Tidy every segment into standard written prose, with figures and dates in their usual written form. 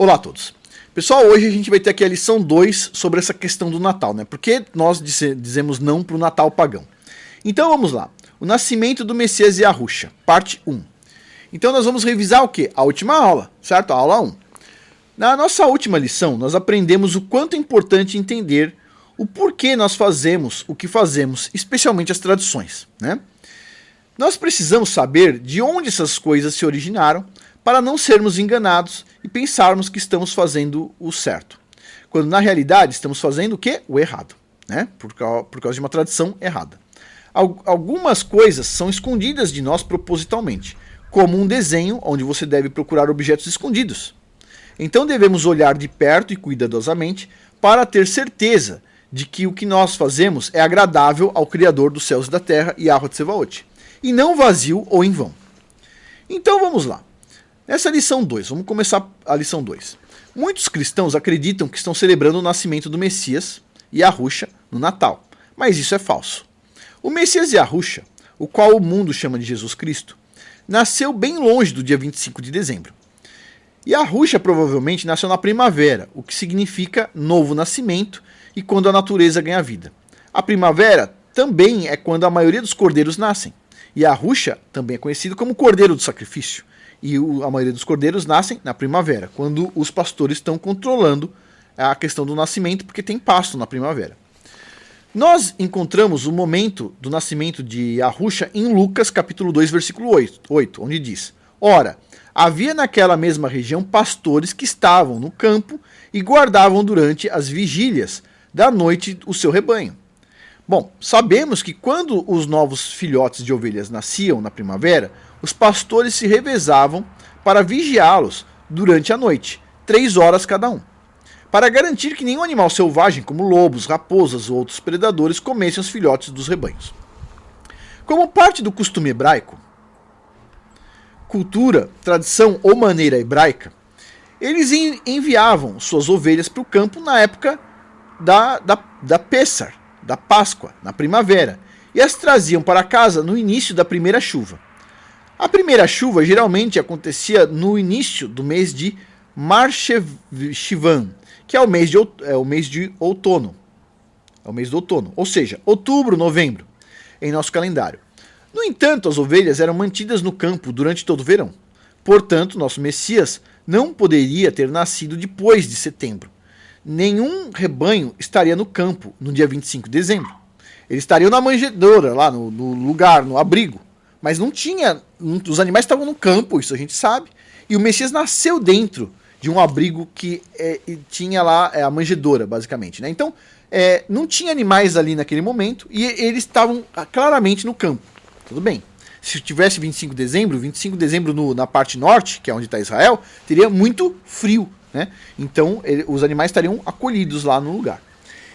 Olá a todos. Pessoal, hoje a gente vai ter aqui a lição 2 sobre essa questão do Natal, né? Por que nós dizemos não para o Natal pagão? Então vamos lá. O nascimento do Messias e Yahushua, parte 1. Então nós vamos revisar o quê? A última aula, certo? A aula 1. Na nossa última lição, nós aprendemos o quanto é importante entender o porquê nós fazemos o que fazemos, especialmente as tradições, né? Nós precisamos saber de onde essas coisas se originaram para não sermos enganados e pensarmos que estamos fazendo o certo, quando na realidade estamos fazendo o quê? O errado, né? Por causa de uma tradição errada. Algumas coisas são escondidas de nós propositalmente, como um desenho onde você deve procurar objetos escondidos. Então devemos olhar de perto e cuidadosamente para ter certeza de que o que nós fazemos é agradável ao Criador dos céus e da terra, Yahweh Tsevaot, e não vazio ou em vão. Então vamos lá. Nessa lição 2, vamos começar a lição 2. Muitos cristãos acreditam que estão celebrando o nascimento do Messias, Yahushua, no Natal, mas isso é falso. O Messias Yahushua, o qual o mundo chama de Jesus Cristo, nasceu bem longe do dia 25 de dezembro. Yahushua provavelmente nasceu na primavera, o que significa novo nascimento e quando a natureza ganha vida. A primavera também é quando a maioria dos cordeiros nascem. Yahushua também é conhecido como Cordeiro do Sacrifício. E a maioria dos cordeiros nascem na primavera, quando os pastores estão controlando a questão do nascimento, porque tem pasto na primavera. Nós encontramos o momento do nascimento de Yahushua em Lucas capítulo 2, versículo 8, onde diz: Ora, havia naquela mesma região pastores que estavam no campo e guardavam durante as vigílias da noite o seu rebanho. Bom, sabemos que quando os novos filhotes de ovelhas nasciam na primavera, os pastores se revezavam para vigiá-los durante a noite, 3 horas cada um, para garantir que nenhum animal selvagem, como lobos, raposas ou outros predadores, comessem os filhotes dos rebanhos. Como parte do costume hebraico, cultura, tradição ou maneira hebraica, eles enviavam suas ovelhas para o campo na época da Pessar, da Páscoa, na primavera, e as traziam para casa no início da primeira chuva. A primeira chuva geralmente acontecia no início do mês de Mar Shivan, que é o mês de outono. É o mês do outono, ou seja, outubro, novembro, em nosso calendário. No entanto, as ovelhas eram mantidas no campo durante todo o verão. Portanto, nosso Messias não poderia ter nascido depois de setembro. Nenhum rebanho estaria no campo no dia 25 de dezembro. Eles estariam na manjedoura, lá no lugar, no abrigo. Mas não tinha, os animais estavam no campo, isso a gente sabe. E o Messias nasceu dentro de um abrigo que tinha lá a manjedoura, basicamente, né? Então, não tinha animais ali naquele momento e eles estavam claramente no campo. Tudo bem. Se tivesse 25 de dezembro na parte norte, que é onde está Israel, teria muito frio, né? Então, os animais estariam acolhidos lá no lugar.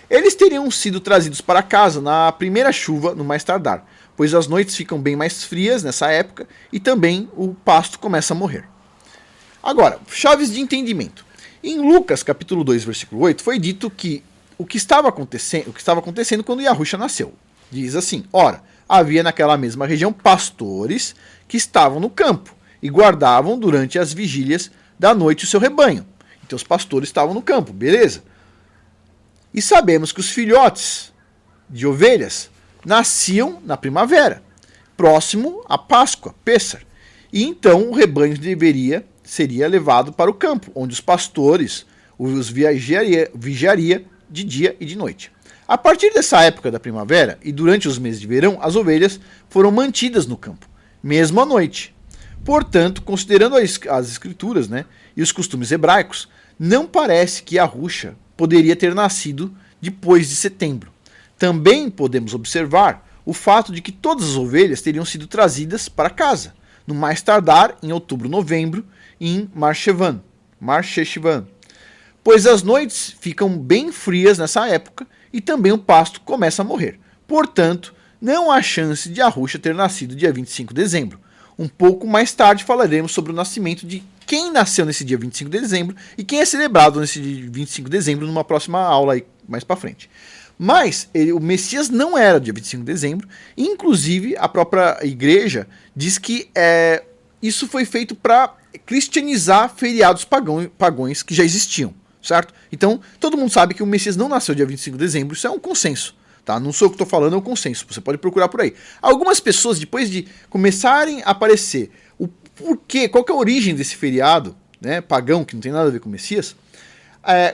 Eles teriam sido trazidos para casa na primeira chuva, no mais tardar, pois as noites ficam bem mais frias nessa época e também o pasto começa a morrer. Agora, chaves de entendimento. Em Lucas, capítulo 2, versículo 8, foi dito que o que estava acontecendo quando Yahushua nasceu. Diz assim: Ora, havia naquela mesma região pastores que estavam no campo e guardavam durante as vigílias da noite o seu rebanho. Então os pastores estavam no campo, beleza? E sabemos que os filhotes de ovelhas nasciam na primavera, próximo à Páscoa, Pessar. E então o rebanho seria levado para o campo, onde os pastores os vigiaria de dia e de noite. A partir dessa época da primavera e durante os meses de verão, as ovelhas foram mantidas no campo, mesmo à noite. Portanto, considerando as escrituras, né, e os costumes hebraicos, não parece que Yahushua poderia ter nascido depois de setembro. Também podemos observar o fato de que todas as ovelhas teriam sido trazidas para casa, no mais tardar em outubro, novembro, em Mar Shevan, pois as noites ficam bem frias nessa época e também o pasto começa a morrer. Portanto, não há chance de Yahushua ter nascido dia 25 de dezembro. Um pouco mais tarde falaremos sobre o nascimento de quem nasceu nesse dia 25 de dezembro e quem é celebrado nesse dia 25 de dezembro numa próxima aula aí mais para frente. Mas o Messias não era dia 25 de dezembro, inclusive a própria igreja diz que isso foi feito para cristianizar feriados pagões que já existiam, certo? Então, todo mundo sabe que o Messias não nasceu dia 25 de dezembro, isso é um consenso, tá? Não sou eu que estou falando, é um consenso, você pode procurar por aí. Algumas pessoas, depois de começarem a aparecer o porquê, qual que é a origem desse feriado, né, pagão, que não tem nada a ver com o Messias,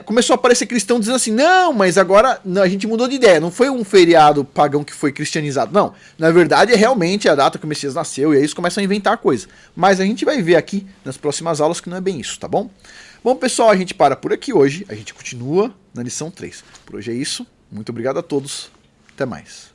começou a aparecer cristão dizendo assim, não, mas agora a gente mudou de ideia, não foi um feriado pagão que foi cristianizado, não. Na verdade é realmente a data que o Messias nasceu, e aí eles começam a inventar coisa. Mas a gente vai ver aqui nas próximas aulas que não é bem isso, tá bom? Bom, pessoal, a gente para por aqui hoje, a gente continua na lição 3. Por hoje é isso, muito obrigado a todos, até mais.